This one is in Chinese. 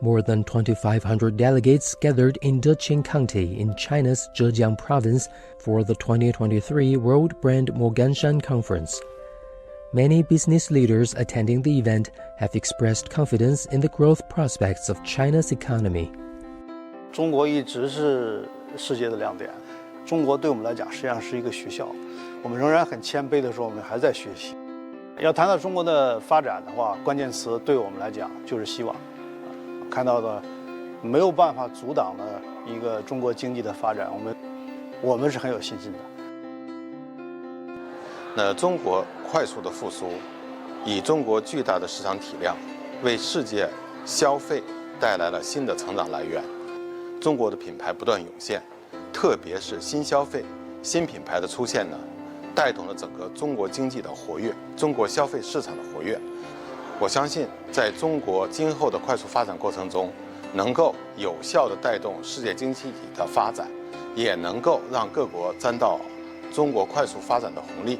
More than 2,500 delegates gathered in Deqing County in China's Zhejiang Province for the 2023 World Brand Moganshan Conference. Many business leaders attending the event have expressed confidence in the growth prospects of China's economy. 中国一直是世界的亮点，中国对我们来讲实际上是一个学校，我们仍然很谦卑地说，我们还在学习。要谈到中国的发展的话，关键词对我们来讲就是希望。看到的没有办法阻挡的一个中国经济的发展，我们是很有信心的。那中国快速的复苏，以中国巨大的市场体量，为世界消费带来了新的成长来源。中国的品牌不断涌现，特别是新消费、新品牌的出现呢，带动了整个中国经济的活跃，中国消费市场的活跃。我相信，在中国今后的快速发展过程中，能够有效地带动世界经济体的发展，也能够让各国沾到中国快速发展的红利。